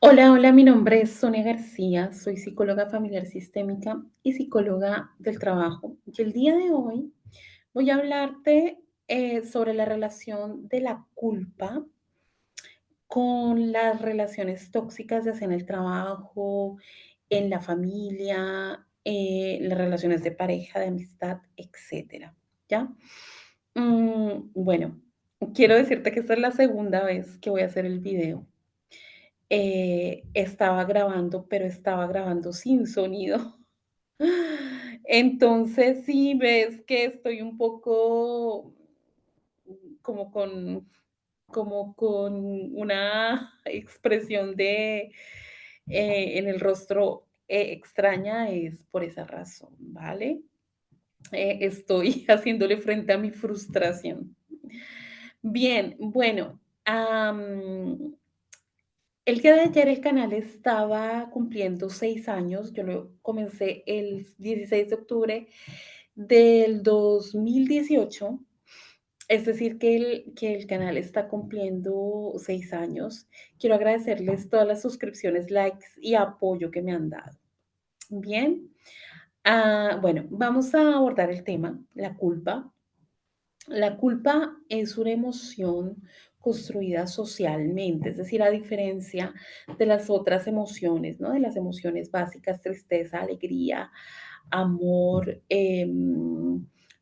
Hola, hola, mi nombre es Sonia García, soy psicóloga familiar sistémica y psicóloga del trabajo. Y el día de hoy voy a hablarte sobre la relación de la culpa con las relaciones tóxicas, ya sea en el trabajo, en la familia, las relaciones de pareja, de amistad, etcétera. ¿Ya? Bueno, quiero decirte que esta es la segunda vez que voy a hacer el video. Estaba grabando, pero estaba grabando sin sonido. Entonces, sí ves que estoy un poco como con una expresión en el rostro extraña, es por esa razón, ¿vale? Estoy haciéndole frente a mi frustración. Bien, bueno, el día de ayer el canal estaba cumpliendo 6 años. Yo lo comencé el 16 de octubre del 2018. Es decir, que el canal está cumpliendo 6 años. Quiero agradecerles todas las suscripciones, likes y apoyo que me han dado. Bien, bueno, vamos a abordar el tema, la culpa. La culpa es una emoción construida socialmente, es decir, a diferencia de las otras emociones, ¿no? De las emociones básicas, tristeza, alegría, amor,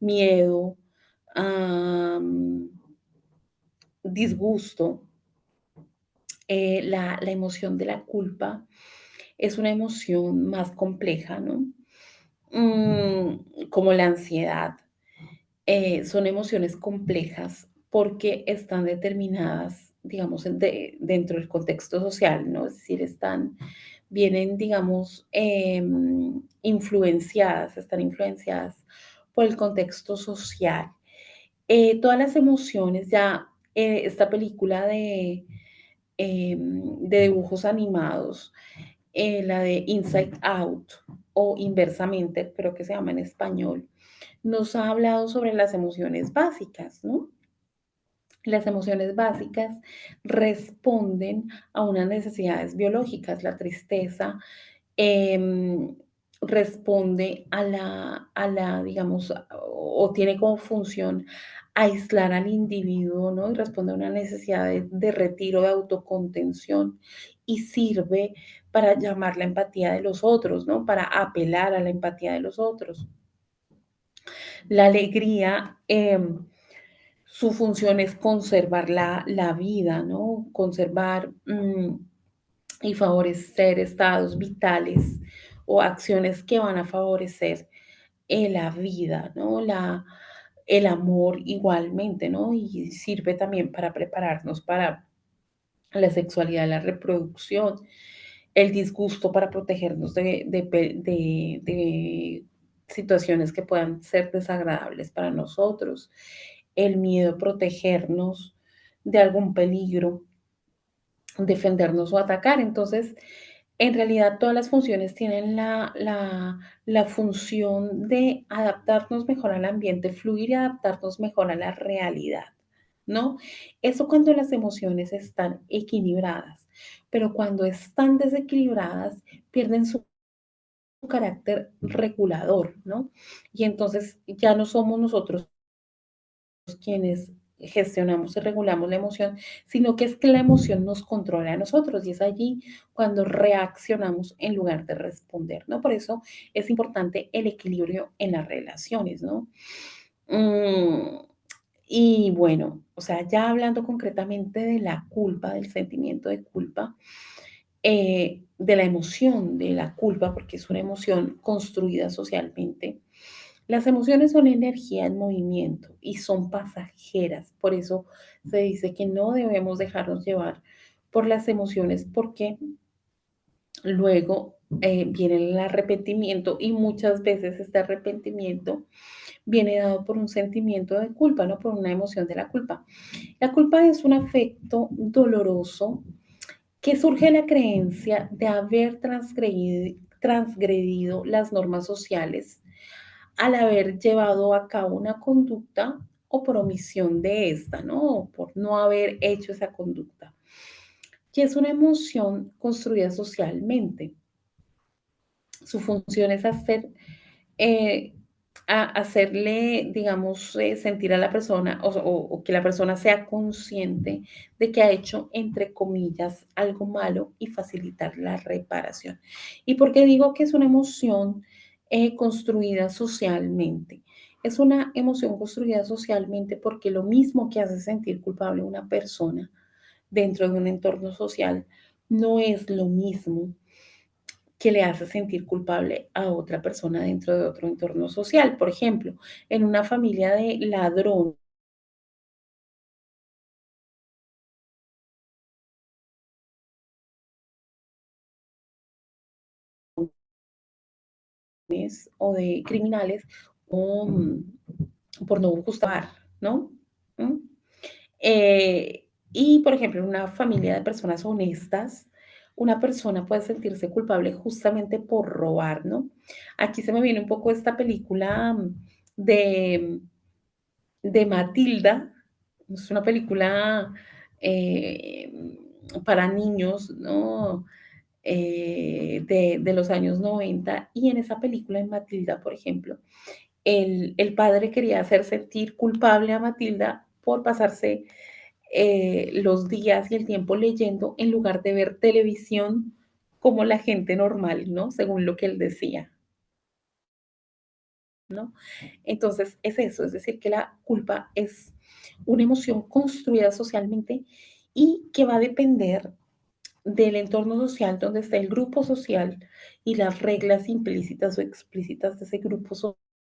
miedo, am, disgusto. La emoción de la culpa es una emoción más compleja, ¿no? Como la ansiedad. Son emociones complejas porque están determinadas, digamos, dentro del contexto social, ¿no? Es decir, vienen, digamos, están influenciadas por el contexto social. Todas las emociones, esta película de dibujos animados, la de Inside Out o Inversamente, creo que se llama en español, nos ha hablado sobre las emociones básicas, ¿no? Las emociones básicas responden a unas necesidades biológicas. La tristeza em, responde digamos, o tiene como función aislar al individuo, ¿no? Y responde a una necesidad de retiro, de autocontención y sirve para llamar la empatía de los otros, ¿no? Para apelar a la empatía de los otros. La alegría, su función es conservar la vida, ¿no? Conservar y favorecer estados vitales o acciones que van a favorecer la vida, ¿no? El amor igualmente, ¿no? Y sirve también para prepararnos para la sexualidad, la reproducción, el disgusto para protegernos de situaciones que puedan ser desagradables para nosotros, el miedo a protegernos de algún peligro, defendernos o atacar. Entonces, en realidad todas las funciones tienen la función de adaptarnos mejor al ambiente, fluir y adaptarnos mejor a la realidad, ¿no? Eso cuando las emociones están equilibradas, pero cuando están desequilibradas, pierden su carácter regulador, ¿no? Y entonces ya no somos nosotros quienes gestionamos y regulamos la emoción, sino que es que la emoción nos controla a nosotros y es allí cuando reaccionamos en lugar de responder, ¿no? Por eso es importante el equilibrio en las relaciones, ¿no? Mm, y bueno, o sea, ya hablando concretamente de la culpa, del sentimiento de culpa, de la emoción de la culpa, porque es una emoción construida socialmente. Las emociones son energía en movimiento y son pasajeras. Por eso se dice que no debemos dejarnos llevar por las emociones porque luego viene el arrepentimiento y muchas veces este arrepentimiento viene dado por un sentimiento de culpa, no por una emoción de la culpa. La culpa es un afecto doloroso que surge de la creencia de haber transgredido las normas sociales al haber llevado a cabo una conducta o por omisión de esta, ¿no? O por no haber hecho esa conducta. que es una emoción construida socialmente. Su función es eh, hacerle, digamos, sentir a la persona o que la persona sea consciente de que ha hecho, entre comillas, algo malo y facilitar la reparación. ¿Y por qué digo que es una emoción construida socialmente? Es una emoción construida socialmente porque lo mismo que hace sentir culpable a una persona dentro de un entorno social no es lo mismo que le hace sentir culpable a otra persona dentro de otro entorno social. Por ejemplo, en una familia de ladrones o de criminales o por no gustar, ¿no? ¿Mm? Y, por ejemplo, en una familia de personas honestas, una persona puede sentirse culpable justamente por robar, ¿no? Aquí se me viene un poco esta película de Matilda. Es una película eh, para niños, ¿no? De los años 90. Y en esa película, en Matilda, por ejemplo, el padre quería hacer sentir culpable a Matilda por pasarse los días y el tiempo leyendo en lugar de ver televisión como la gente normal, ¿no? Según lo que él decía, ¿no? Entonces, es eso, es decir, que la culpa es una emoción construida socialmente y que va a depender del entorno social donde está el grupo social y las reglas implícitas o explícitas de ese grupo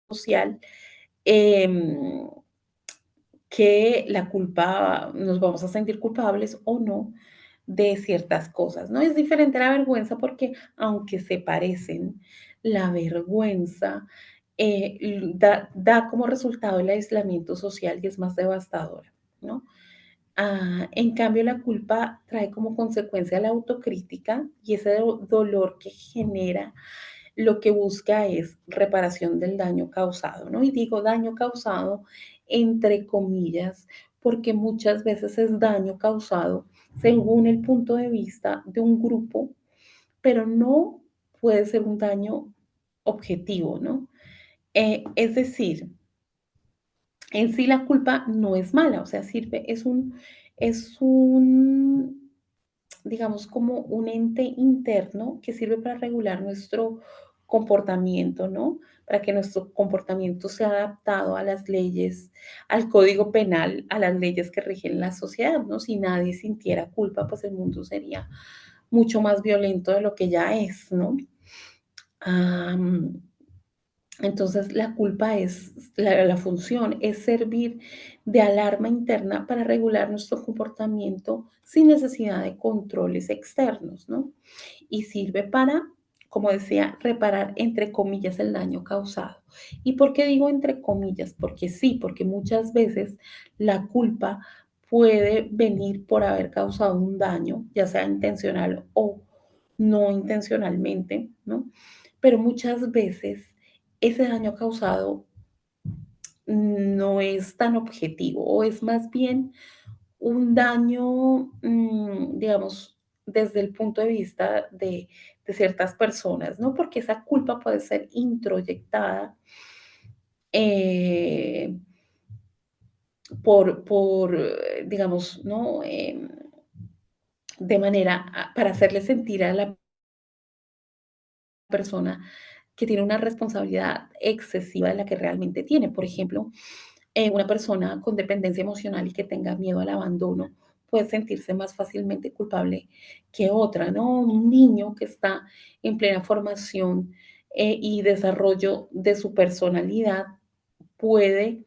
social, eh, que la culpa, nos vamos a sentir culpables o no de ciertas cosas, ¿no? Es diferente la vergüenza porque aunque se parecen, la vergüenza da como resultado el aislamiento social y es más devastadora, ¿no? En cambio, la culpa trae como consecuencia la autocrítica y ese dolor que genera lo que busca es reparación del daño causado, ¿no? Y digo daño causado entre comillas, porque muchas veces es daño causado según el punto de vista de un grupo, pero no puede ser un daño objetivo, ¿no? Es decir, en sí la culpa no es mala, o sea, sirve, es un, digamos, como un ente interno que sirve para regular nuestro comportamiento, ¿no? Para que nuestro comportamiento sea adaptado a las leyes, al código penal, a las leyes que rigen la sociedad, ¿no? Si nadie sintiera culpa, pues el mundo sería mucho más violento de lo que ya es, ¿no? Am, entonces, la culpa la función es servir de alarma interna para regular nuestro comportamiento sin necesidad de controles externos, ¿no? Y sirve para, como decía, reparar entre comillas el daño causado. ¿Y por qué digo entre comillas? Porque sí, porque muchas veces la culpa puede venir por haber causado un daño, ya sea intencional o no intencionalmente, ¿no? Pero muchas veces ese daño causado no es tan objetivo o es más bien un daño, digamos, desde el punto de vista de ciertas personas, ¿no? Porque esa culpa puede ser introyectada eh, digamos, ¿no? De manera para hacerle sentir a la persona que tiene una responsabilidad excesiva de la que realmente tiene. Por ejemplo, una persona con dependencia emocional y que tenga miedo al abandono puede sentirse más fácilmente culpable que otra, ¿no? Un niño que está en plena formación y desarrollo de su personalidad puede,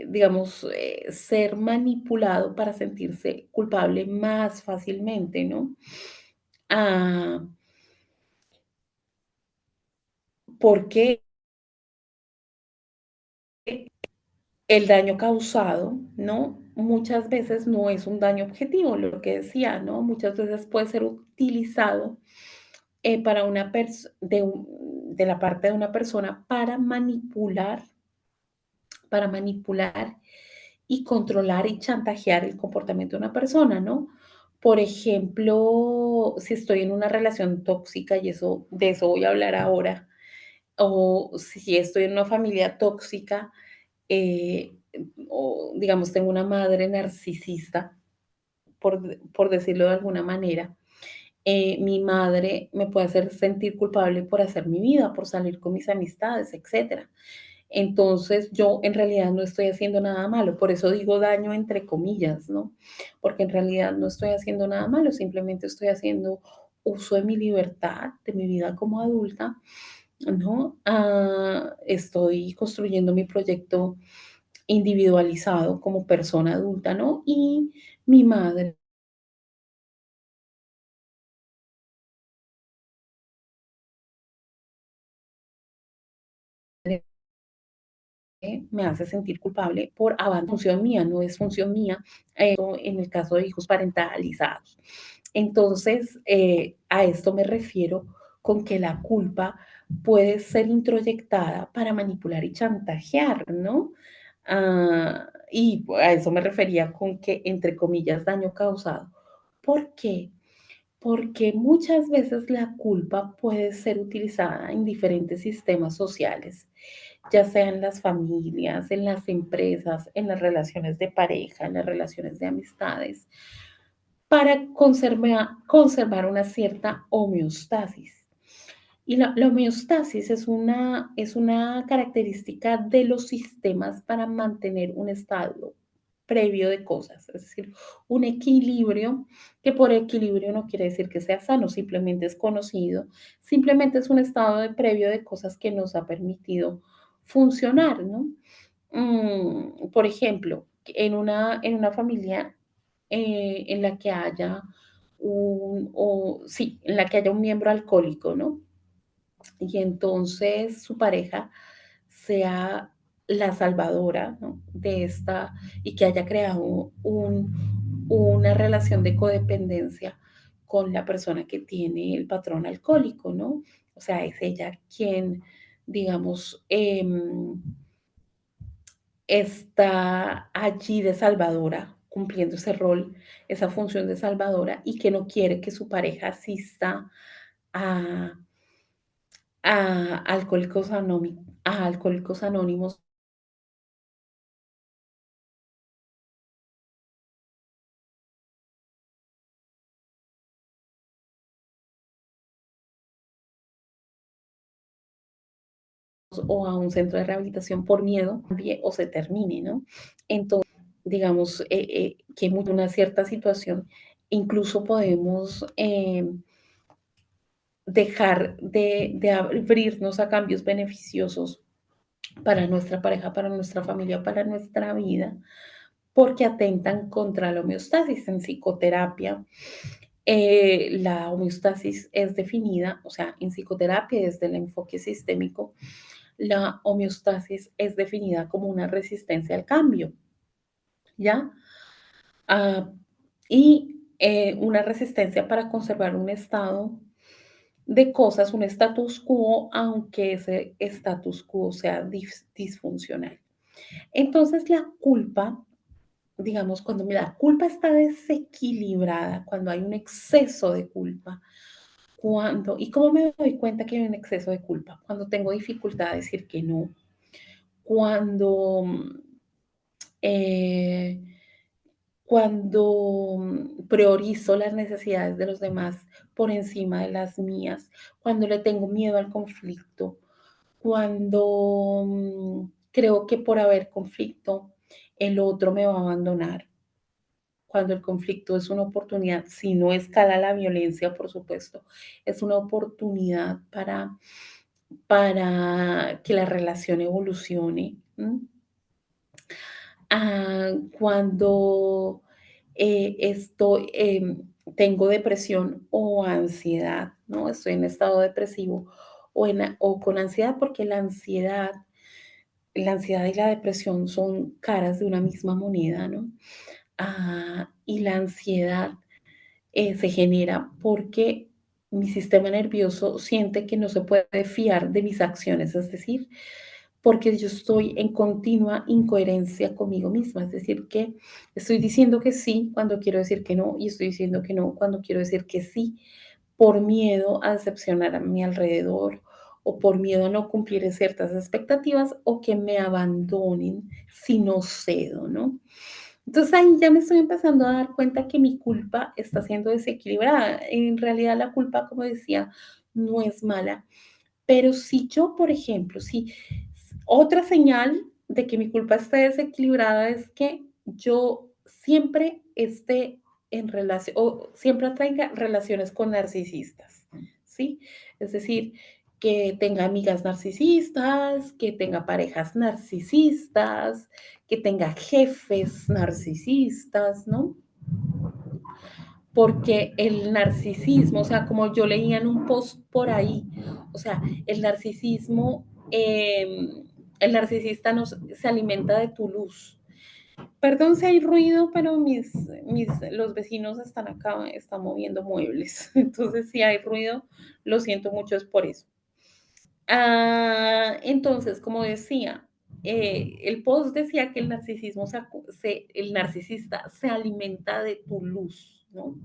digamos, ser manipulado para sentirse culpable más fácilmente, ¿no? Ah, porque el daño causado, ¿no? Muchas veces no es un daño objetivo, lo que decía, ¿no? Muchas veces puede ser utilizado para de la parte de una persona para manipular y controlar y chantajear el comportamiento de una persona, ¿no? Por ejemplo, si estoy en una relación tóxica, y eso, de eso voy a hablar ahora, o si estoy en una familia tóxica, eh, o digamos, tengo una madre narcisista, por decirlo de alguna manera, mi madre me puede hacer sentir culpable por hacer mi vida, por salir con mis amistades, etcétera. Entonces, yo en realidad no estoy haciendo nada malo, por eso digo daño entre comillas, ¿no? Porque en realidad no estoy haciendo nada malo, simplemente estoy haciendo uso de mi libertad, de mi vida como adulta, ¿no? Estoy construyendo mi proyecto individualizado como persona adulta, ¿no? Y mi madre me hace sentir culpable por abandonar función mía, no es función mía, en el caso de hijos parentalizados. Entonces, a esto me refiero con que la culpa puede ser introyectada para manipular y chantajear, ¿no? Y a eso me refería con que, entre comillas, daño causado. ¿Por qué? Porque muchas veces la culpa puede ser utilizada en diferentes sistemas sociales, ya sea en las familias, en las empresas, en las relaciones de pareja, en las relaciones de amistades, para conservar una cierta homeostasis. Y la homeostasis es una característica de los sistemas para mantener un estado previo de cosas, es decir, un equilibrio que por equilibrio no quiere decir que sea sano, simplemente es conocido, simplemente es un estado de previo de cosas que nos ha permitido funcionar, ¿no? Por ejemplo, en una familia en la que haya sí, en la que haya un miembro alcohólico, ¿no? Y entonces su pareja sea la salvadora, ¿no? De esta y que haya creado una relación de codependencia con la persona que tiene el patrón alcohólico, ¿no? O sea, es ella quien, digamos, está allí de salvadora, cumpliendo ese rol, esa función de salvadora y que no quiere que su pareja asista a, a Alcohólicos Anónimos o a un centro de rehabilitación por miedo o se termine, ¿no? Entonces, digamos, que una cierta situación, incluso podemos dejar de abrirnos a cambios beneficiosos para nuestra pareja, para nuestra familia, para nuestra vida, porque atentan contra la homeostasis. En psicoterapia, la homeostasis es definida, o sea, en psicoterapia desde el enfoque sistémico, la homeostasis es definida como una resistencia al cambio, ¿ya? Ah, y una resistencia para conservar un estado de cosas, un status quo, aunque ese status quo sea disfuncional. Entonces, la culpa, digamos, cuando la culpa está desequilibrada, cuando hay un exceso de culpa, ¿y cómo me doy cuenta que hay un exceso de culpa? Cuando tengo dificultad a decir que no, cuando, eh, priorizo las necesidades de los demás por encima de las mías, cuando le tengo miedo al conflicto, cuando creo que por haber conflicto el otro me va a abandonar, cuando el conflicto es una oportunidad, si no escala la violencia, por supuesto, es una oportunidad para que la relación evolucione. Cuando tengo depresión o ansiedad, ¿no? Estoy en estado depresivo o con ansiedad, porque la ansiedad y la depresión son caras de una misma moneda, ¿no? Y la ansiedad se genera porque mi sistema nervioso siente que no se puede fiar de mis acciones, es decir, porque yo estoy en continua incoherencia conmigo misma, es decir, que estoy diciendo que sí cuando quiero decir que no y estoy diciendo que no cuando quiero decir que sí por miedo a decepcionar a mi alrededor o por miedo a no cumplir ciertas expectativas o que me abandonen si no cedo, ¿no? Entonces ahí ya me estoy empezando a dar cuenta que mi culpa está siendo desequilibrada. En realidad la culpa, como decía, no es mala, pero si yo, por ejemplo, si otra señal de que mi culpa esté desequilibrada es que yo siempre esté en relación o siempre atraiga relaciones con narcisistas, ¿sí? Es decir, que tenga amigas narcisistas, que tenga parejas narcisistas, que tenga jefes narcisistas, ¿no? Porque el narcisismo, o sea, como yo leía en un post por ahí, o sea, el narcisismo, el narcisista se alimenta de tu luz. Perdón si hay ruido, pero los vecinos están acá, están moviendo muebles. Entonces, si hay ruido, lo siento mucho, es por eso. Entonces, como decía, el post decía que el narcisismo el narcisista se alimenta de tu luz, ¿no?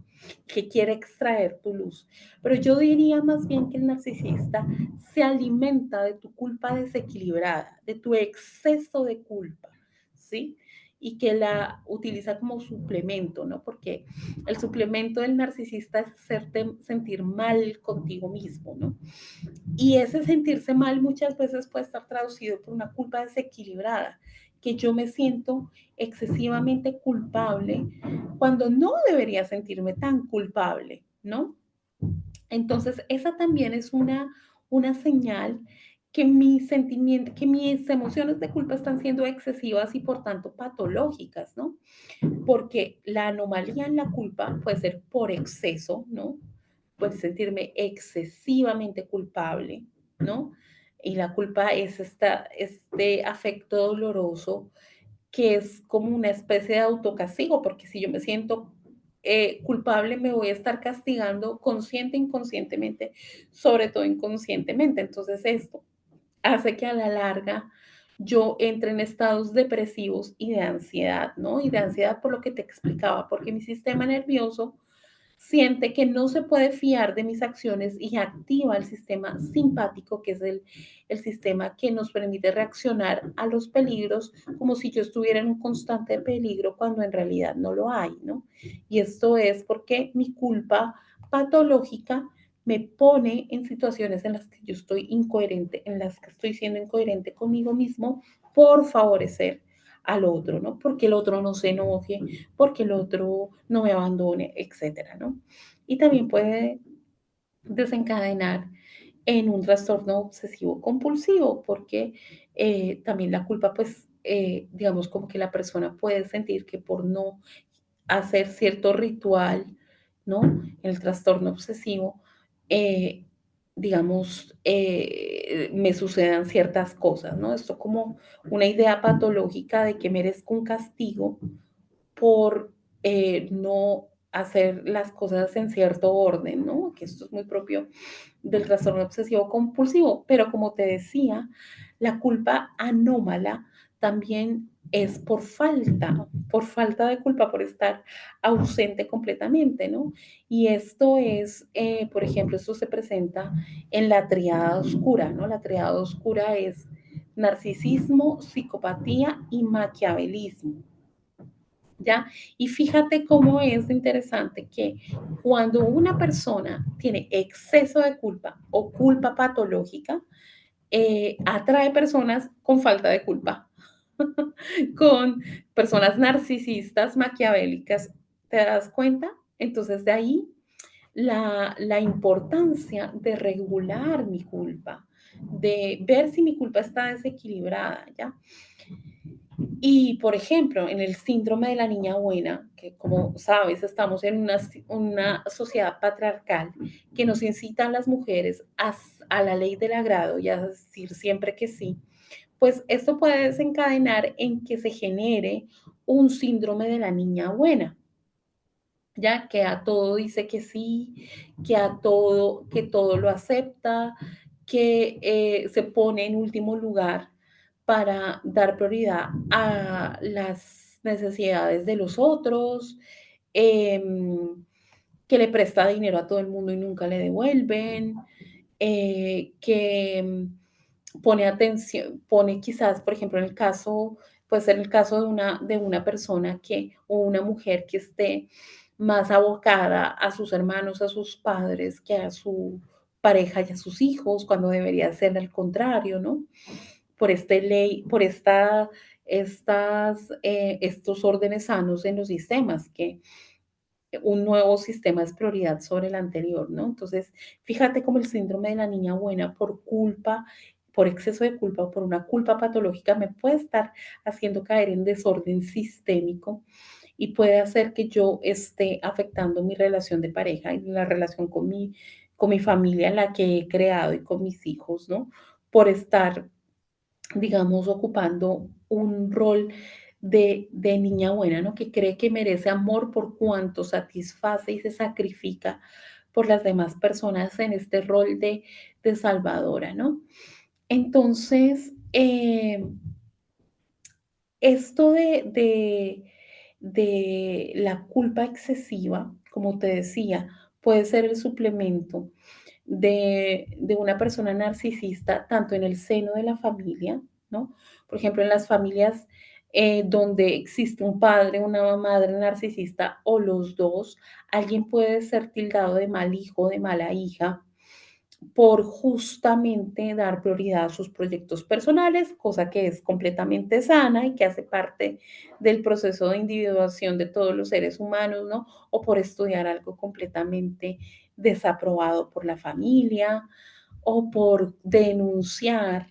Que quiere extraer tu luz. Pero yo diría más bien que el narcisista se alimenta de tu culpa desequilibrada, de tu exceso de culpa, ¿sí? Y que la utiliza como suplemento, ¿no? Porque el suplemento del narcisista es hacerte sentir mal contigo mismo, ¿no? Y ese sentirse mal muchas veces puede estar traducido por una culpa desequilibrada, que yo me siento excesivamente culpable cuando no debería sentirme tan culpable, ¿no? Entonces, esa también es una señal que que mis emociones de culpa están siendo excesivas y por tanto patológicas, ¿no? Porque la anomalía en la culpa puede ser por exceso, ¿no? Puede sentirme excesivamente culpable, ¿no? Y la culpa es este afecto doloroso que es como una especie de autocastigo, porque si yo me siento culpable, me voy a estar castigando consciente e inconscientemente, sobre todo inconscientemente. Entonces esto hace que a la larga yo entre en estados depresivos y de ansiedad, ¿no? Y de ansiedad por lo que te explicaba, porque mi sistema nervioso siente que no se puede fiar de mis acciones y activa el sistema simpático, que es el sistema que nos permite reaccionar a los peligros como si yo estuviera en un constante peligro cuando en realidad no lo hay, ¿no? Y esto es porque mi culpa patológica me pone en situaciones en las que yo estoy incoherente, en las que estoy siendo incoherente conmigo mismo por favorecer al otro, ¿no? Porque el otro no se enoje, porque el otro no me abandone, etcétera, ¿no? Y también puede desencadenar en un trastorno obsesivo compulsivo, porque también la culpa, pues, digamos, como que la persona puede sentir que por no hacer cierto ritual, ¿no? El trastorno obsesivo, eh, digamos, me sucedan ciertas cosas, ¿no? Esto como una idea patológica de que merezco un castigo por no hacer las cosas en cierto orden, ¿no? Que esto es muy propio del trastorno obsesivo compulsivo, pero como te decía, la culpa anómala también es por falta de culpa, por estar ausente completamente, ¿no? Y esto es, por ejemplo, esto se presenta en la triada oscura, ¿no? La triada oscura es narcisismo, psicopatía y maquiavelismo. ¿Ya? Y fíjate cómo es interesante que cuando una persona tiene exceso de culpa o culpa patológica, atrae personas con falta de culpa, con personas narcisistas, maquiavélicas. ¿Te das cuenta? Entonces de ahí la importancia de regular mi culpa, de ver si mi culpa está desequilibrada, ¿ya? Y, por ejemplo, en el síndrome de la niña buena, que como sabes, estamos en una sociedad patriarcal que nos incita a las mujeres a la ley del agrado y a decir siempre que sí, pues esto puede desencadenar en que se genere un síndrome de la niña buena, ya que a todo dice que sí, que todo lo acepta, que se pone en último lugar para dar prioridad a las necesidades de los otros, em, que le presta dinero a todo el mundo y nunca le devuelven, que pone atención, pone quizás, por ejemplo, en el caso, puede ser el caso de una persona que, o una mujer que esté más abocada a sus hermanos, a sus padres, que a su pareja y a sus hijos, cuando debería ser al contrario, ¿no? Por este ley, por estos órdenes sanos en los sistemas, que un nuevo sistema es prioridad sobre el anterior, ¿no? Entonces, fíjate cómo el síndrome de la niña buena por culpa, por exceso de culpa o por una culpa patológica me puede estar haciendo caer en desorden sistémico y puede hacer que yo esté afectando mi relación de pareja y la relación con mi familia, la que he creado y con mis hijos, ¿no? Por estar, digamos, ocupando un rol de niña buena, ¿no? Que cree que merece amor por cuanto satisface y se sacrifica por las demás personas en este rol de salvadora, ¿no? Entonces, esto de la culpa excesiva, como te decía, puede ser el suplemento de una persona narcisista, tanto en el seno de la familia, ¿no? Por ejemplo, en las familias donde existe un padre, una madre narcisista o los dos, alguien puede ser tildado de mal hijo, de mala hija, por justamente dar prioridad a sus proyectos personales, cosa que es completamente sana y que hace parte del proceso de individuación de todos los seres humanos, ¿no? O por estudiar algo completamente desaprobado por la familia o por denunciar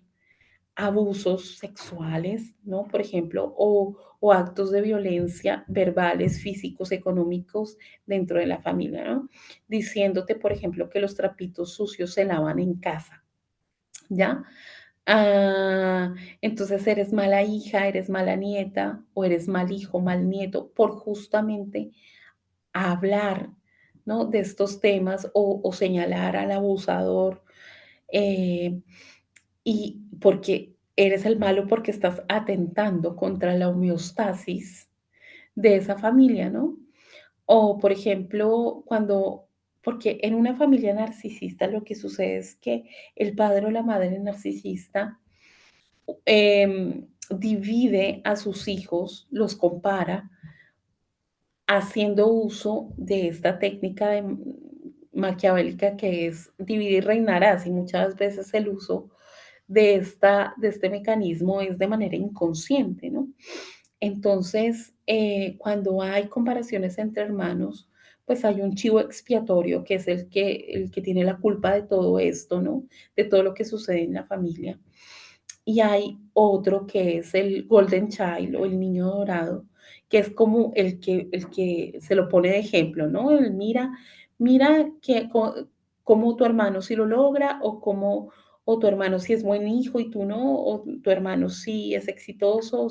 abusos sexuales, ¿no? Por ejemplo, o actos de violencia verbales, físicos, económicos dentro de la familia, ¿no? Diciéndote, por ejemplo, que los trapitos sucios se lavan en casa, ¿ya? Ah, entonces eres mala hija, eres mala nieta o eres mal hijo, mal nieto por justamente hablar, ¿no? De estos temas o señalar al abusador. eh, y porque eres el malo porque estás atentando contra la homeostasis de esa familia, ¿no? O, por ejemplo, porque en una familia narcisista lo que sucede es que el padre o la madre narcisista divide a sus hijos, los compara, haciendo uso de esta técnica maquiavélica que es dividir y reinarás, y muchas veces el uso de este mecanismo es de manera inconsciente, ¿no? Entonces, cuando hay comparaciones entre hermanos, pues hay un chivo expiatorio que es el que tiene la culpa de todo esto, ¿no? De todo lo que sucede en la familia. Y hay otro que es el golden child o el niño dorado, que es como el que se lo pone de ejemplo, ¿no? El mira cómo tu hermano sí lo logra o tu hermano sí es buen hijo y tú no, o tu hermano sí es exitoso, o,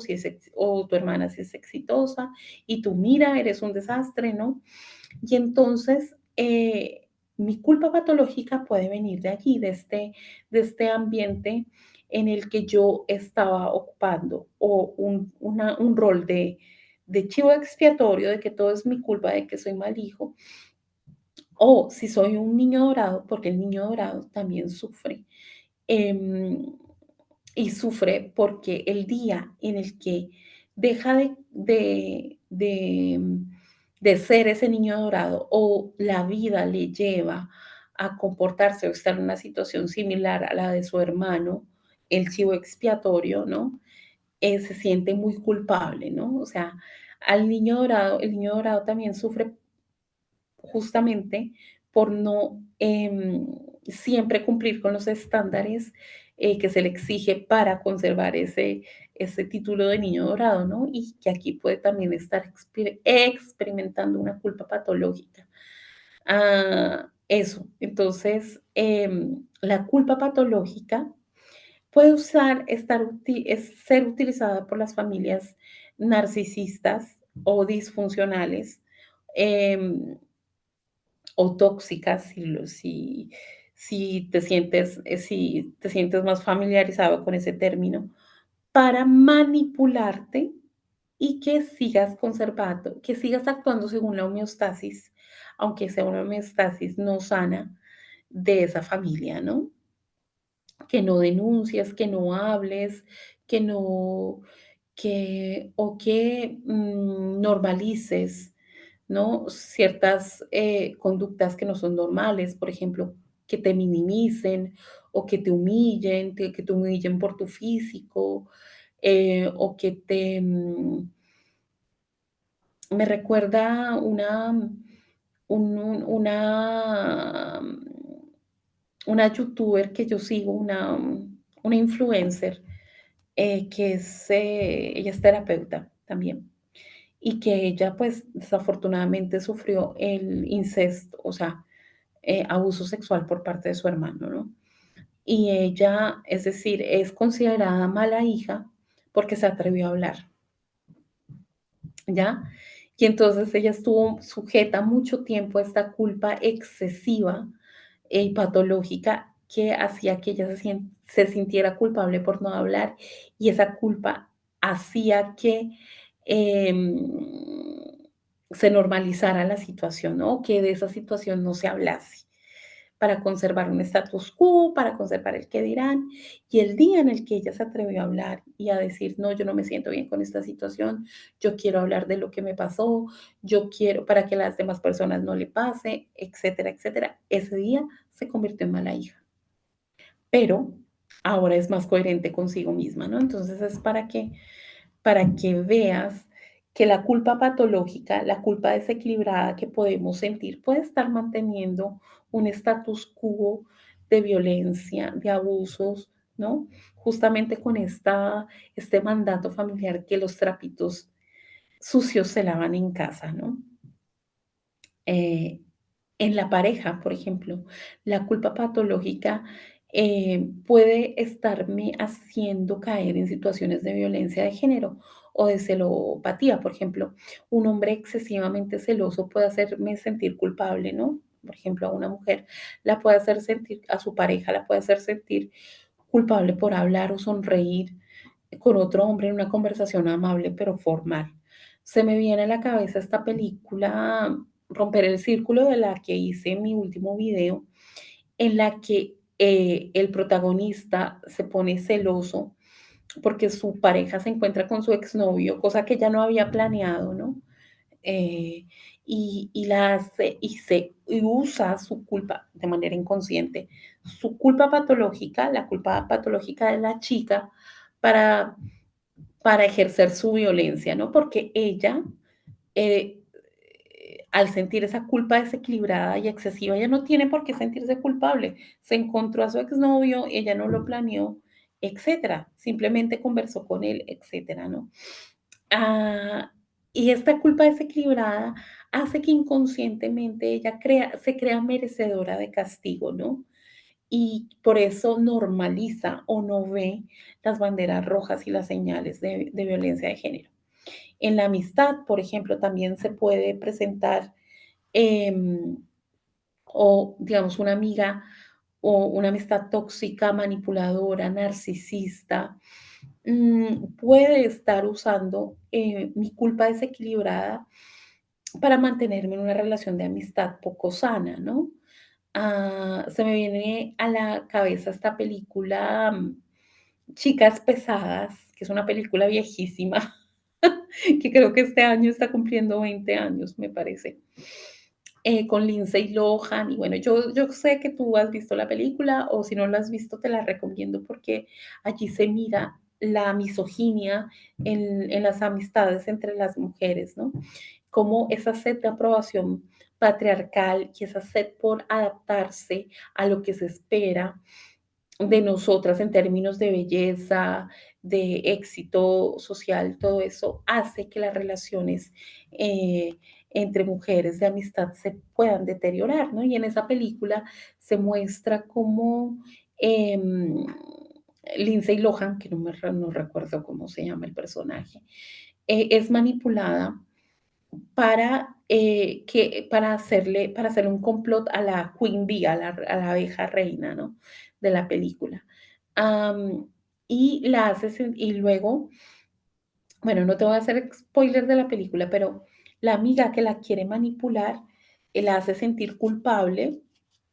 o tu hermana sí es exitosa y tú mira, eres un desastre, ¿no? Y entonces, mi culpa patológica puede venir de allí, de este ambiente en el que yo estaba ocupando o un rol de chivo expiatorio, de que todo es mi culpa, de que soy mal hijo, o si soy un niño dorado, porque el niño dorado también sufre. em, y sufre porque el día en el que deja de ser ese niño dorado o la vida le lleva a comportarse o estar en una situación similar a la de su hermano, el chivo expiatorio, ¿no? Se siente muy culpable, ¿no? O sea, el niño dorado también sufre justamente por no siempre cumplir con los estándares que se le exige para conservar ese título de niño dorado, ¿no? Y que aquí puede también estar experimentando una culpa patológica. Eso, entonces, la culpa patológica puede ser utilizada por las familias narcisistas o disfuncionales. em, o tóxicas, si te sientes más familiarizado con ese término, para manipularte y que sigas actuando según la homeostasis, aunque sea una homeostasis no sana de esa familia, ¿no? Que no denuncies, que no hables, que no, normalices, ¿no? Ciertas conductas que no son normales, por ejemplo, que te minimicen o que te humillen por tu físico, o que me recuerda una youtuber que yo sigo, una influencer, ella es terapeuta también, y que ella, pues, desafortunadamente sufrió el incesto, o sea, abuso sexual por parte de su hermano, ¿no? Y ella, es decir, es considerada mala hija porque se atrevió a hablar, ¿ya? Y entonces ella estuvo sujeta mucho tiempo a esta culpa excesiva y patológica que hacía que ella se sintiera culpable por no hablar, y esa culpa hacía que em, se normalizara la situación, ¿no? Que de esa situación no se hablase, para conservar un status quo, para conservar el qué dirán. Y el día en el que ella se atrevió a hablar y a decir, no, yo no me siento bien con esta situación, yo quiero hablar de lo que me pasó, yo quiero para que a las demás personas no le pase, etcétera, etcétera, ese día se convirtió en mala hija. Pero ahora es más coherente consigo misma, ¿no? Entonces es para que veas que la culpa patológica, la culpa desequilibrada que podemos sentir puede estar manteniendo un status quo de violencia, de abusos, ¿no? Justamente con este mandato familiar que los trapitos sucios se lavan en casa, ¿no? Eh, en la pareja, por ejemplo, la culpa patológica puede estarme haciendo caer en situaciones de violencia de género o de celopatía. Por ejemplo, un hombre excesivamente celoso puede hacerme sentir culpable, ¿no? Por ejemplo, a una mujer la puede hacer sentir, a su pareja la puede hacer sentir culpable por hablar o sonreír con otro hombre en una conversación amable pero formal. Se me viene a la cabeza esta película Romper el Círculo, de la que hice mi último video, en la que el protagonista se pone celoso porque su pareja se encuentra con su exnovio, cosa que ya no había planeado, ¿no? Eh, y la hace y usa su culpa de manera inconsciente, su culpa patológica, la culpa patológica de la chica, para, para ejercer su violencia, ¿no? Porque ella, eh, al sentir esa culpa desequilibrada y excesiva, ella no tiene por qué sentirse culpable. Se encontró a su exnovio, ella no lo planeó, etcétera. Simplemente conversó con él, etcétera, ¿no? Ah, y esta culpa desequilibrada hace que inconscientemente ella se crea merecedora de castigo, ¿no? Y por eso normaliza o no ve las banderas rojas y las señales de violencia de género. En la amistad, por ejemplo, también se puede presentar, em, o digamos, una amiga o una amistad tóxica, manipuladora, narcisista, puede estar usando mi culpa desequilibrada para mantenerme en una relación de amistad poco sana, ¿no? Se me viene a la cabeza esta película, Chicas Pesadas, que es una película viejísima, que creo que este año está cumpliendo 20 años, me parece, con Lindsay Lohan. Y bueno, yo sé que tú has visto la película, o si no la has visto, te la recomiendo porque allí se mira la misoginia en las amistades entre las mujeres, ¿no? Cómo esa sed de aprobación patriarcal y esa sed por adaptarse a lo que se espera de nosotras en términos de belleza, de éxito social, todo eso hace que las relaciones entre mujeres de amistad se puedan deteriorar, ¿no? Y en esa película se muestra cómo Lindsay Lohan, que no recuerdo cómo se llama el personaje, es manipulada para hacerle un complot a la Queen Bee, a la abeja reina, ¿no? De la película. y la hace y luego, bueno, no te voy a hacer spoiler de la película, pero la amiga que la quiere manipular, la hace sentir culpable,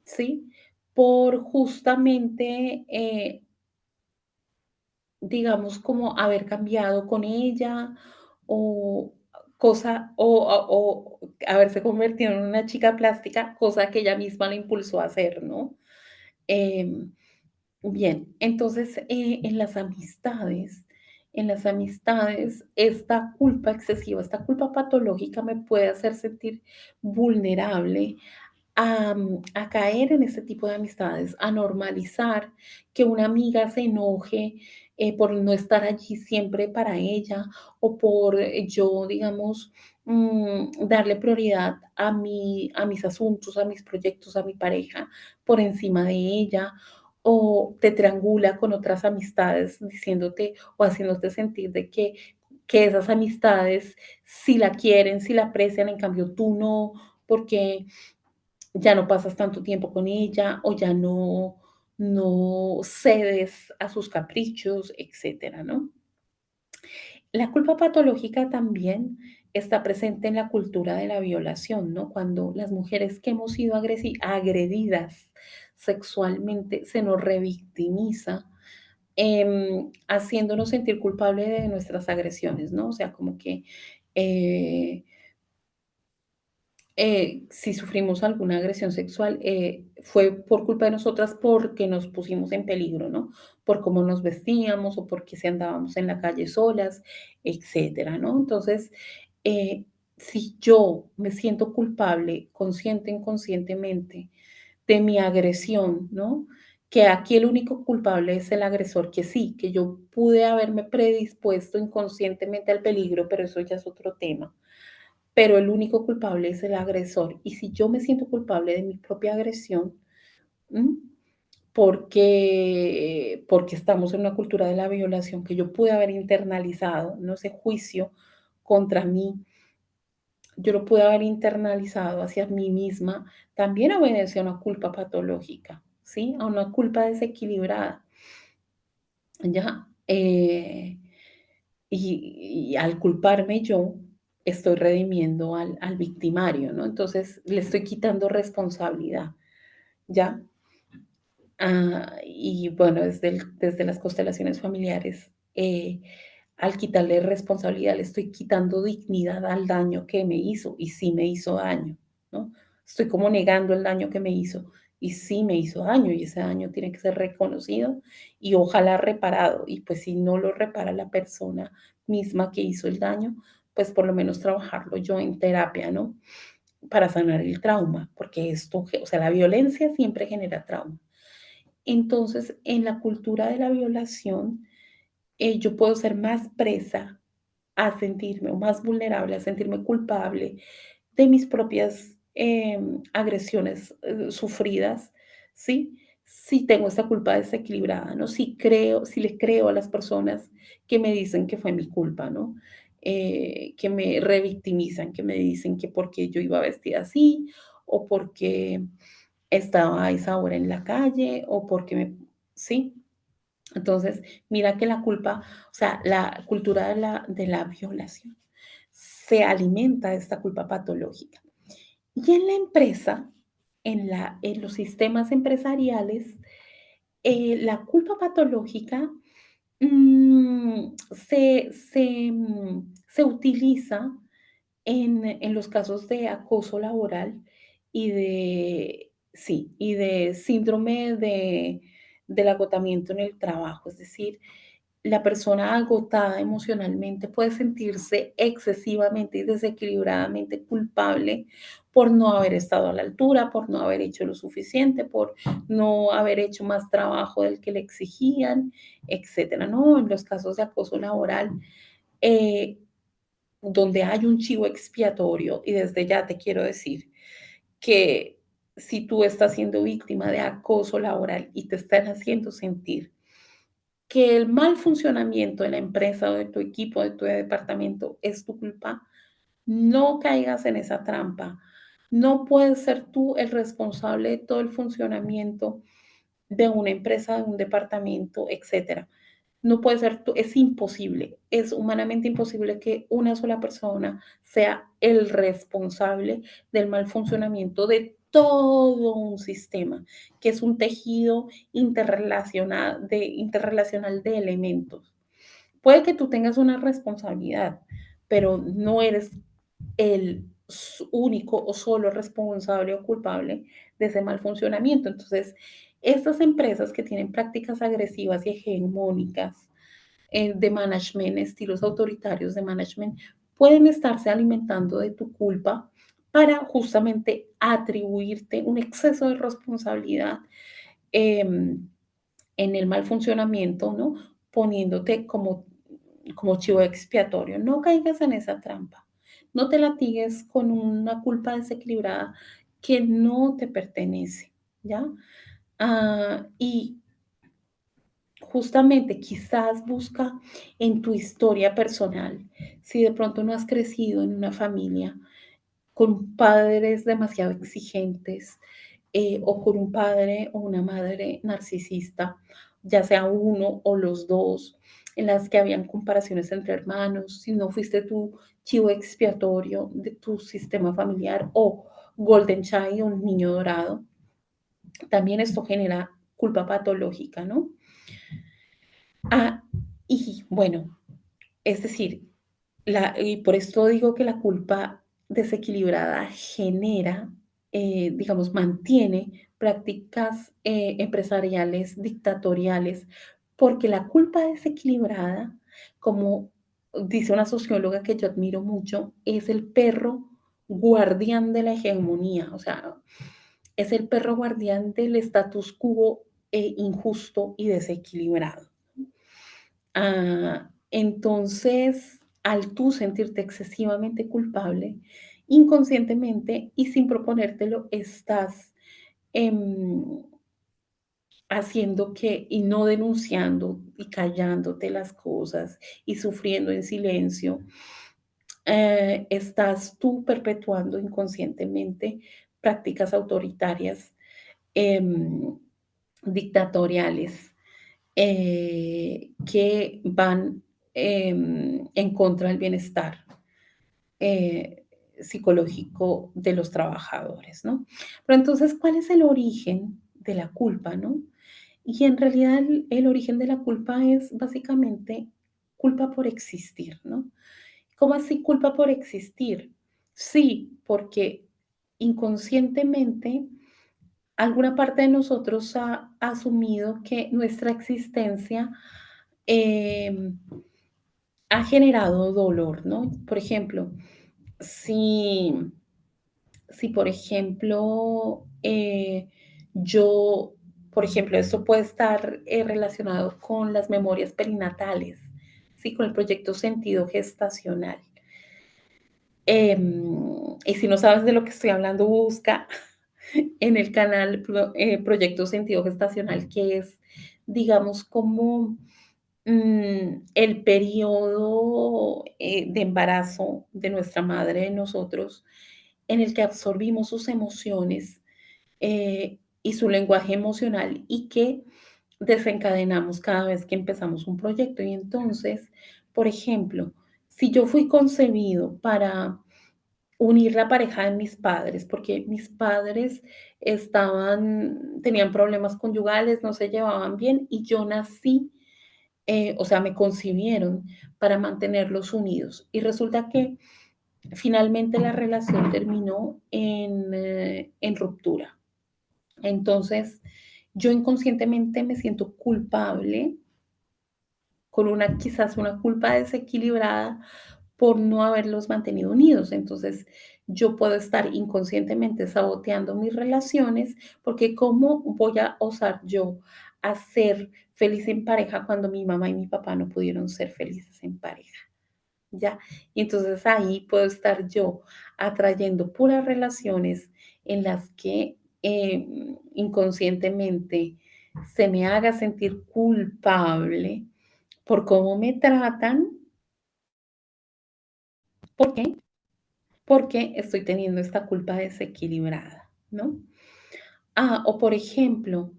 ¿sí? Por justamente, digamos, como haber cambiado con ella o o haberse convertido en una chica plástica, cosa que ella misma la impulsó a hacer, ¿no? Em, Bien, entonces, en las amistades, esta culpa excesiva, esta culpa patológica me puede hacer sentir vulnerable a caer en este tipo de amistades, a normalizar que una amiga se enoje por no estar allí siempre para ella o por yo, digamos, darle prioridad a mis asuntos, a mis proyectos, a mi pareja por encima de ella o te triangula con otras amistades diciéndote o haciéndote sentir de que esas amistades sí la quieren, sí la aprecian, en cambio tú no, porque ya no pasas tanto tiempo con ella o ya no cedes a sus caprichos, etcétera, ¿no? La culpa patológica también está presente en la cultura de la violación, ¿no? Cuando las mujeres que hemos sido agredidas sexualmente se nos revictimiza, haciéndonos sentir culpables de nuestras agresiones, ¿no? O sea, como que eh, si sufrimos alguna agresión sexual, fue por culpa de nosotras porque nos pusimos en peligro, ¿no? Por cómo nos vestíamos o porque si andábamos en la calle solas, etcétera, ¿no? Entonces, eh, si yo me siento culpable, consciente, inconscientemente, de mi agresión, ¿no? Que aquí el único culpable es el agresor, que sí, que yo pude haberme predispuesto inconscientemente al peligro, pero eso ya es otro tema, pero el único culpable es el agresor. Y si yo me siento culpable de mi propia agresión, ¿m? Porque estamos en una cultura de la violación que yo pude haber internalizado, no ese juicio contra mí, yo lo pude haber internalizado hacia mí misma, también obedece a una culpa patológica, ¿sí? A una culpa desequilibrada, ¿ya? Y al culparme yo, estoy redimiendo al victimario, ¿no? Entonces, le estoy quitando responsabilidad, ¿ya? Y bueno, desde las constelaciones familiares, al quitarle responsabilidad, le estoy quitando dignidad al daño que me hizo, y sí me hizo daño, ¿no? Estoy como negando el daño que me hizo, y sí me hizo daño, y ese daño tiene que ser reconocido y ojalá reparado. Y pues si no lo repara la persona misma que hizo el daño, pues por lo menos trabajarlo yo en terapia, ¿no? Para sanar el trauma, porque esto, o sea, la violencia siempre genera trauma. Entonces, en la cultura de la violación, yo puedo ser más presa a sentirme o más vulnerable, a sentirme culpable de mis propias agresiones sufridas, ¿sí? Si tengo esta culpa desequilibrada, ¿no? Si le creo a las personas que me dicen que fue mi culpa, ¿no? Que me revictimizan, que me dicen que porque yo iba vestida así o porque estaba a esa hora en la calle o porque sí. Entonces, mira que la culpa, o sea, la cultura de la violación se alimenta de esta culpa patológica. Y en la empresa, en los sistemas empresariales, la culpa patológica se utiliza en los casos de acoso laboral y de, sí, y de síndrome del agotamiento en el trabajo. Es decir, la persona agotada emocionalmente puede sentirse excesivamente y desequilibradamente culpable por no haber estado a la altura, por no haber hecho lo suficiente, por no haber hecho más trabajo del que le exigían, etcétera. No, en los casos de acoso laboral, eh, donde hay un chivo expiatorio, y desde ya te quiero decir que si tú estás siendo víctima de acoso laboral y te están haciendo sentir que el mal funcionamiento de la empresa o de tu equipo, de tu departamento es tu culpa, no caigas en esa trampa. No puedes ser tú el responsable de todo el funcionamiento de una empresa, de un departamento, etcétera. no puede ser, es imposible, es humanamente imposible que una sola persona sea el responsable del mal funcionamiento de todo un sistema, que es un tejido interrelacional de elementos. Puede que tú tengas una responsabilidad, pero no eres el único o solo responsable o culpable de ese mal funcionamiento. Entonces, estas empresas que tienen prácticas agresivas y hegemónicas de management, estilos autoritarios de management, pueden estarse alimentando de tu culpa para justamente atribuirte un exceso de responsabilidad eh, en el mal funcionamiento, ¿no? Poniéndote como chivo expiatorio. No caigas en esa trampa. No te latigues con una culpa desequilibrada que no te pertenece, ¿ya? Y justamente quizás busca en tu historia personal, si de pronto no has crecido en una familia con padres demasiado exigentes o con un padre o una madre narcisista, ya sea uno o los dos, en las que habían comparaciones entre hermanos, si no fuiste tu chivo expiatorio de tu sistema familiar o golden child, un niño dorado, también esto genera culpa patológica, ¿no? Ah, y bueno, es decir, y por esto digo que la culpa desequilibrada genera, digamos, mantiene prácticas empresariales dictatoriales, porque la culpa desequilibrada, como dice una socióloga que yo admiro mucho, es el perro guardián de la hegemonía, o sea, es el perro guardián del status quo injusto y desequilibrado. Entonces, al tú sentirte excesivamente culpable, inconscientemente y sin proponértelo, estás em, haciendo que, y no denunciando y callándote las cosas y sufriendo en silencio, estás tú perpetuando inconscientemente prácticas autoritarias, em, dictatoriales, que van en contra del bienestar eh, psicológico de los trabajadores, ¿no? Pero entonces, ¿cuál es el origen de la culpa, no? Y en realidad el origen de la culpa es básicamente culpa por existir, ¿no? ¿Cómo así culpa por existir? Sí, porque inconscientemente alguna parte de nosotros ha asumido que nuestra existencia eh, ha generado dolor, ¿no? Por ejemplo, si, si por ejemplo, yo, por ejemplo, esto puede estar relacionado con las memorias perinatales, ¿sí? Con el proyecto sentido gestacional. Y si no sabes de lo que estoy hablando, busca en el canal Proyecto Sentido Gestacional, que es, digamos, como el periodo de embarazo de nuestra madre, de nosotros, en el que absorbimos sus emociones y su lenguaje emocional y que desencadenamos cada vez que empezamos un proyecto. Y entonces, por ejemplo, si yo fui concebido para unir la pareja de mis padres, porque mis padres tenían problemas conyugales, no se llevaban bien y yo nací, o sea, me concibieron para mantenerlos unidos. Y resulta que finalmente la relación terminó en ruptura. Entonces, yo inconscientemente me siento culpable, con quizás una culpa desequilibrada por no haberlos mantenido unidos. Entonces, yo puedo estar inconscientemente saboteando mis relaciones, porque ¿cómo voy a osar yo a ser feliz en pareja cuando mi mamá y mi papá no pudieron ser felices en pareja? ¿Ya? Y entonces ahí puedo estar yo atrayendo puras relaciones en las que inconscientemente se me haga sentir culpable por cómo me tratan. ¿Por qué? Porque estoy teniendo esta culpa desequilibrada, ¿no? O por ejemplo,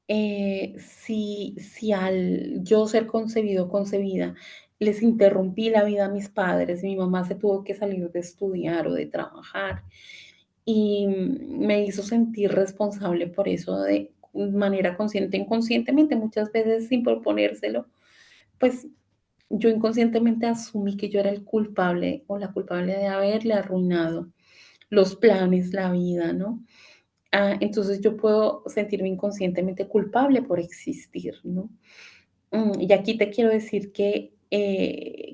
si al yo ser concebido o concebida les interrumpí la vida a mis padres, mi mamá se tuvo que salir de estudiar o de trabajar y me hizo sentir responsable por eso de manera consciente, inconscientemente, muchas veces sin proponérselo, pues yo inconscientemente asumí que yo era el culpable o la culpable de haberle arruinado los planes, la vida, ¿no? Entonces yo puedo sentirme inconscientemente culpable por existir, ¿no? Y aquí te quiero decir que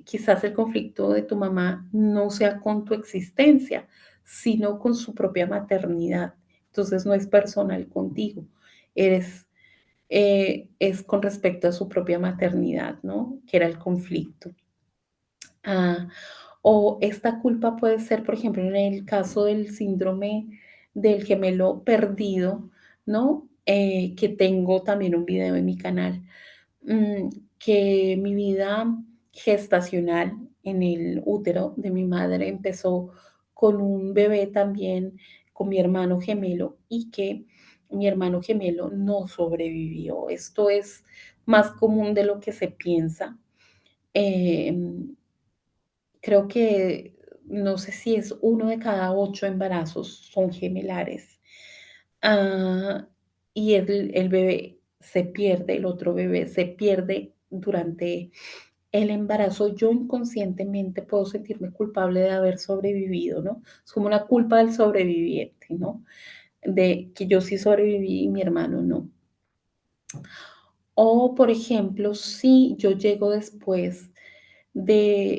quizás el conflicto de tu mamá no sea con tu existencia, sino con su propia maternidad. Entonces no es personal contigo, eres, es con respecto a su propia maternidad, ¿no? Que era el conflicto. Ah, o esta culpa puede ser, por ejemplo, en el caso del síndrome del gemelo perdido, ¿no? Que tengo también un video en mi canal, mm, que mi vida gestacional en el útero de mi madre empezó con un bebé también, con mi hermano gemelo, y que mi hermano gemelo no sobrevivió. Esto es más común de lo que se piensa. Em, Creo que no sé si es uno de cada 8 embarazos son gemelares. Ah, y el bebé se pierde, el otro bebé se pierde durante el embarazo. Yo inconscientemente puedo sentirme culpable de haber sobrevivido, ¿no? Es como una culpa del sobreviviente, ¿no? De que yo sí sobreviví y mi hermano no. O, por ejemplo, si yo llego después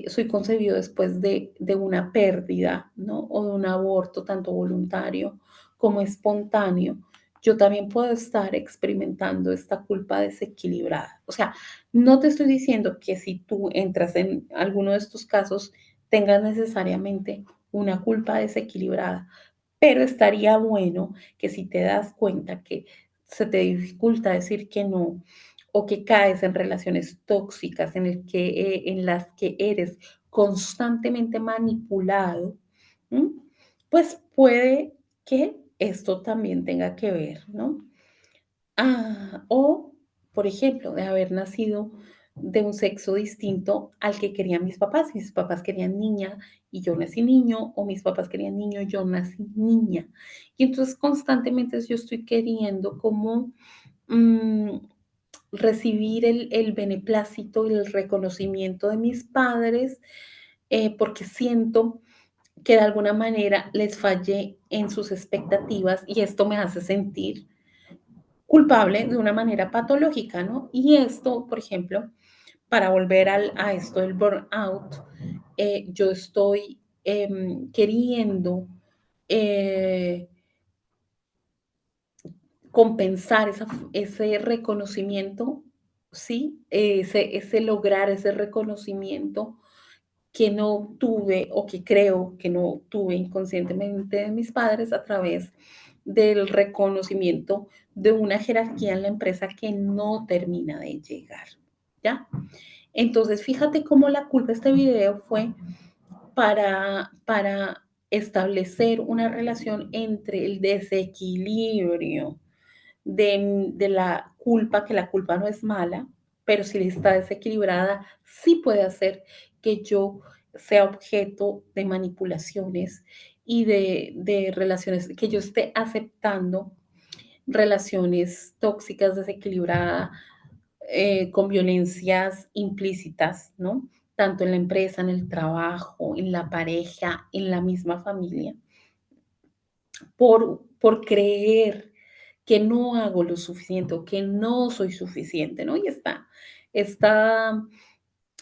soy concebido después de una pérdida, ¿no? O de un aborto, tanto voluntario como espontáneo, yo también puedo estar experimentando esta culpa desequilibrada. O sea, no te estoy diciendo que si tú entras en alguno de estos casos tengas necesariamente una culpa desequilibrada, pero estaría bueno que si te das cuenta que se te dificulta decir que no, o que caes en relaciones tóxicas en las que eres constantemente manipulado, ¿m? Pues puede que esto también tenga que ver, ¿no? O, por ejemplo, de haber nacido de un sexo distinto al que querían mis papás. Mis papás querían niña y yo nací niño, o mis papás querían niño y yo nací niña. Y entonces constantemente yo estoy queriendo como mm, recibir el beneplácito y el reconocimiento de mis padres, porque siento que de alguna manera les fallé en sus expectativas y esto me hace sentir culpable de una manera patológica, ¿no? Y esto, por ejemplo, para volver a esto del burnout, yo estoy queriendo eh, compensar ese reconocimiento, ¿sí? Ese lograr ese reconocimiento que no tuve o que creo que no tuve inconscientemente de mis padres a través del reconocimiento de una jerarquía en la empresa que no termina de llegar, ¿ya? Entonces, fíjate cómo la culpa de este video fue para establecer una relación entre el desequilibrio de la culpa, que la culpa no es mala, pero si está desequilibrada, sí puede hacer que yo sea objeto de manipulaciones y de relaciones, que yo esté aceptando relaciones tóxicas, desequilibradas, con violencias implícitas, ¿no? Tanto en la empresa, en el trabajo, en la pareja, en la misma familia, por creer que no hago lo suficiente o que no soy suficiente, ¿no? Y esta,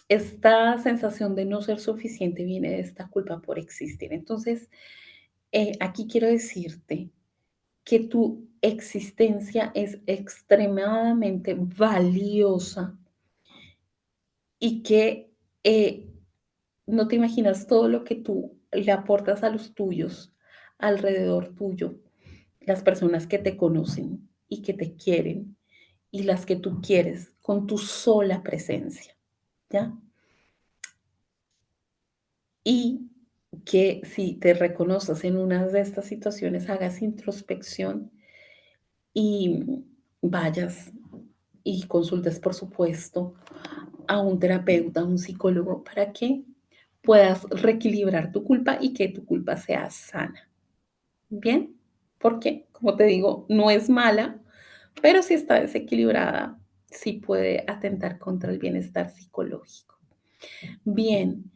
esta sensación de no ser suficiente viene de esta culpa por existir. Entonces, aquí quiero decirte que tu existencia es extremadamente valiosa y que no te imaginas todo lo que tú le aportas a los tuyos, alrededor tuyo, las personas que te conocen y que te quieren y las que tú quieres con tu sola presencia, ¿ya? Y que si te reconoces en una de estas situaciones, hagas introspección y, vayas y consultes, por supuesto, a un terapeuta, a un psicólogo, para que puedas reequilibrar tu culpa y que tu culpa sea sana. Bien, porque, como te digo, no es mala, pero si está desequilibrada, sí puede atentar contra el bienestar psicológico. Bien,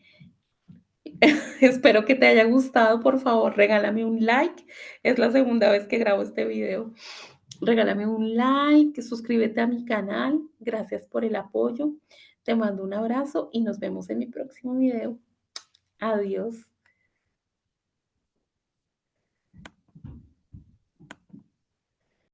espero que te haya gustado. Por favor, regálame un like. Es la segunda vez que grabo este video. Regálame un like, suscríbete a mi canal. Gracias por el apoyo. Te mando un abrazo y nos vemos en mi próximo video. Adiós.